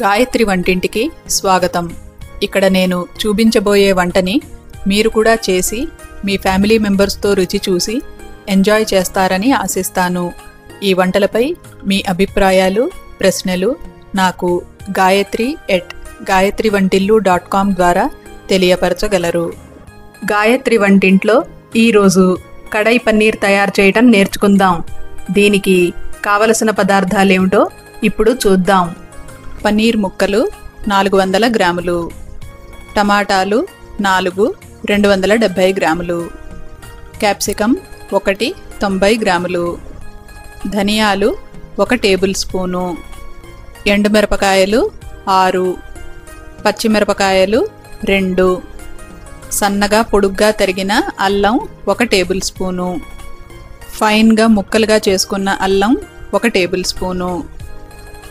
గాయత్రి వంటింటికి స్వాగతం. ఇక్కడ నేను చూపించబోయే వంటని మీరు కూడా చేసి మీ ఫ్యామిలీ మెంబర్స్తో రుచి చూసి ఎంజాయ్ చేస్తారని ఆశిస్తాను. ఈ వంటలపై మీ అభిప్రాయాలు, ప్రశ్నలు నాకు gayatri@gayatrivantillu.com ద్వారా తెలియపరచగలరు. గాయత్రి వంటింట్లో ఈరోజు కడాయి పన్నీర్ తయారు చేయటం నేర్చుకుందాం. దీనికి కావలసిన పదార్థాలేమిటో ఇప్పుడు చూద్దాం. పన్నీర్ ముక్కలు 400 గ్రాములు, టమాటాలు 4 270 గ్రాములు, క్యాప్సికమ్ 1 90 గ్రాములు, ధనియాలు 1 టేబుల్ స్పూను, ఎండుమిరపకాయలు 6, పచ్చిమిరపకాయలు 2, సన్నగా పొడుగ్గా తరిగిన అల్లం 1 టేబుల్ స్పూను, ఫైన్గా ముక్కలుగా చేసుకున్న అల్లం 1 టేబుల్ స్పూను,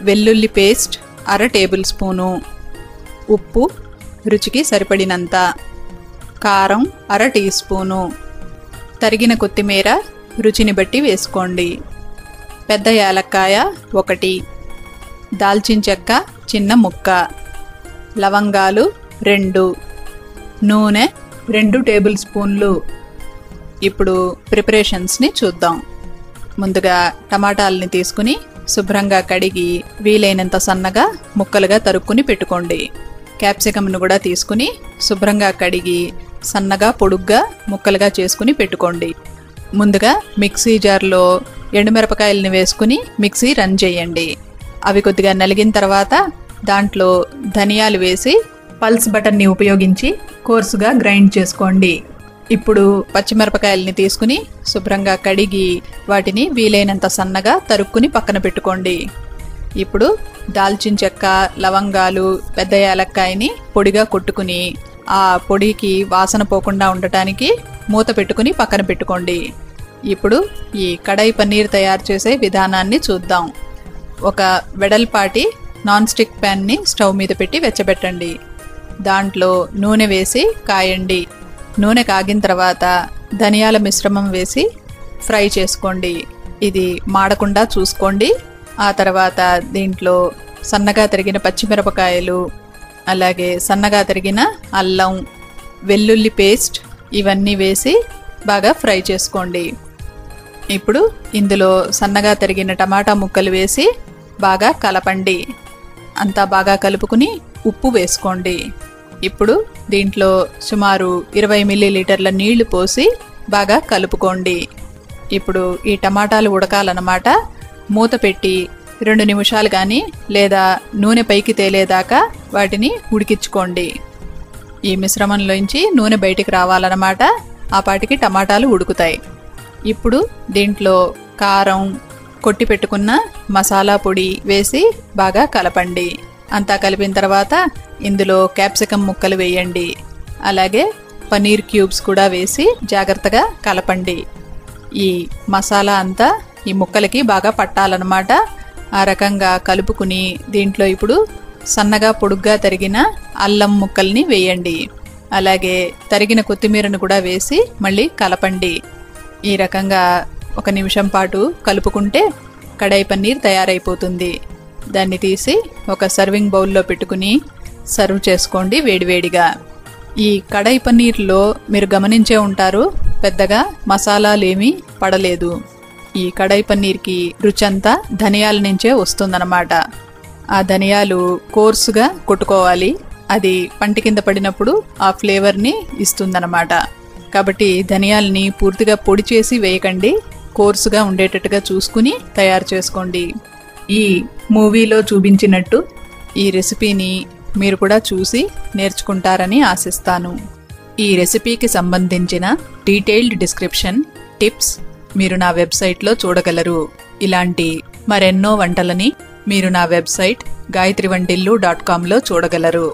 వెల్లుల్లి పేస్ట్ 1/2 టేబుల్ స్పూను, ఉప్పు రుచికి సరిపడినంత, కారం 1/2 టీ స్పూను, తరిగిన కొత్తిమీర రుచిని బట్టి వేసుకోండి, పెద్ద యాలక్కాయ 1, దాల్చిన చెక్క చిన్న ముక్క, లవంగాలు 2, నూనె 2 టేబుల్ స్పూన్లు. ఇప్పుడు ప్రిపరేషన్స్ని చూద్దాం. ముందుగా టమాటాలని తీసుకుని శుభ్రంగా కడిగి వీలైనంత సన్నగా ముక్కలుగా తరుక్కుని పెట్టుకోండి. క్యాప్సికమ్ను కూడా తీసుకుని శుభ్రంగా కడిగి సన్నగా పొడుగ్గా ముక్కలుగా చేసుకుని పెట్టుకోండి. ముందుగా మిక్సీ జార్లో ఎండుమిరపకాయలని వేసుకుని మిక్సీ రన్ చేయండి. అవి కొద్దిగా నలిగిన తర్వాత దాంట్లో ధనియాలు వేసి పల్స్ బటన్ని ఉపయోగించి కోర్సుగా గ్రైండ్ చేసుకోండి. ఇప్పుడు పచ్చిమిరపకాయలని తీసుకుని శుభ్రంగా కడిగి వాటిని వీలైనంత సన్నగా తరుక్కుని పక్కన పెట్టుకోండి. ఇప్పుడు దాల్చిన చెక్క, లవంగాలు, పెద్ద యాలక్కాయని పొడిగా కొట్టుకుని ఆ పొడికి వాసన పోకుండా ఉండటానికి మూత పెట్టుకుని పక్కన పెట్టుకోండి. ఇప్పుడు ఈ కడాయి పన్నీర్ తయారు చేసే విధానాన్ని చూద్దాం. ఒక వెడల్పాటి నాన్ స్టిక్ ప్యాన్ని స్టవ్ మీద పెట్టి వెచ్చబెట్టండి. దాంట్లో నూనె వేసి కాయండి. నూనె కాగిన తర్వాత ధనియాల మిశ్రమం వేసి ఫ్రై చేసుకోండి. ఇది మాడకుండా చూసుకోండి. ఆ తర్వాత దీంట్లో సన్నగా తరిగిన పచ్చిమిరపకాయలు, అలాగే సన్నగా తరిగిన అల్లం, వెల్లుల్లి పేస్ట్ ఇవన్నీ వేసి బాగా ఫ్రై చేసుకోండి. ఇప్పుడు ఇందులో సన్నగా తరిగిన టమాటా ముక్కలు వేసి బాగా కలపండి. అంతా బాగా కలుపుకుని ఉప్పు వేసుకోండి. ఇప్పుడు దీంట్లో సుమారు 20 మిల్లీలీటర్ల నీళ్లు పోసి బాగా కలుపుకోండి. ఇప్పుడు ఈ టమాటాలు ఉడకాలన్నమాట. మూత పెట్టి 2 నిమిషాలు కానీ లేదా నూనె పైకి తేలేదాకా వాటిని ఉడికించుకోండి. ఈ మిశ్రమంలోంచి నూనె బయటికి రావాలన్నమాట. ఆ పాటికి టమాటాలు ఉడుకుతాయి. ఇప్పుడు దీంట్లో కారం, కొట్టి పెట్టుకున్న మసాలా పొడి వేసి బాగా కలపండి. అంతా కలిపిన తర్వాత ఇందులో క్యాప్సికమ్ ముక్కలు వేయండి. అలాగే పన్నీర్ క్యూబ్స్ కూడా వేసి జాగ్రత్తగా కలపండి. ఈ మసాలా అంతా ఈ ముక్కలకి బాగా పట్టాలన్నమాట. ఆ రకంగా కలుపుకుని దీంట్లో ఇప్పుడు సన్నగా పొడుగ్గా తరిగిన అల్లం ముక్కల్ని వేయండి. అలాగే తరిగిన కొత్తిమీరను కూడా వేసి మళ్ళీ కలపండి. ఈ రకంగా 1 నిమిషం పాటు కలుపుకుంటే కడాయి పన్నీర్ తయారైపోతుంది. దాన్ని తీసి ఒక సర్వింగ్ బౌల్లో పెట్టుకుని సర్వ్ చేసుకోండి వేడివేడిగా. ఈ కడాయి పన్నీర్లో మీరు గమనించే ఉంటారు, పెద్దగా మసాలాలేమీ పడలేదు. ఈ కడాయి పన్నీర్కి రుచంతా ధనియాల నుంచే వస్తుందన్నమాట. ఆ ధనియాలు కోర్సుగా కొట్టుకోవాలి. అది పంటి కింద పడినప్పుడు ఆ ఫ్లేవర్ని ఇస్తుందన్నమాట. కాబట్టి ధనియాల్ని పూర్తిగా పొడి చేసి వేయకండి. కోర్సుగా ఉండేటట్టుగా చూసుకుని తయారు చేసుకోండి. ఈ మూవీలో చూపించినట్టు ఈ రెసిపీని మీరు కూడా చూసి నేర్చుకుంటారని ఆశిస్తాను. ఈ రెసిపీకి సంబంధించిన డీటెయిల్డ్ డిస్క్రిప్షన్, టిప్స్ మీరు నా వెబ్సైట్లో చూడగలరు. ఇలాంటి మరెన్నో వంటలని మీరు నా వెబ్సైట్ gayatrivantillu.com లో చూడగలరు.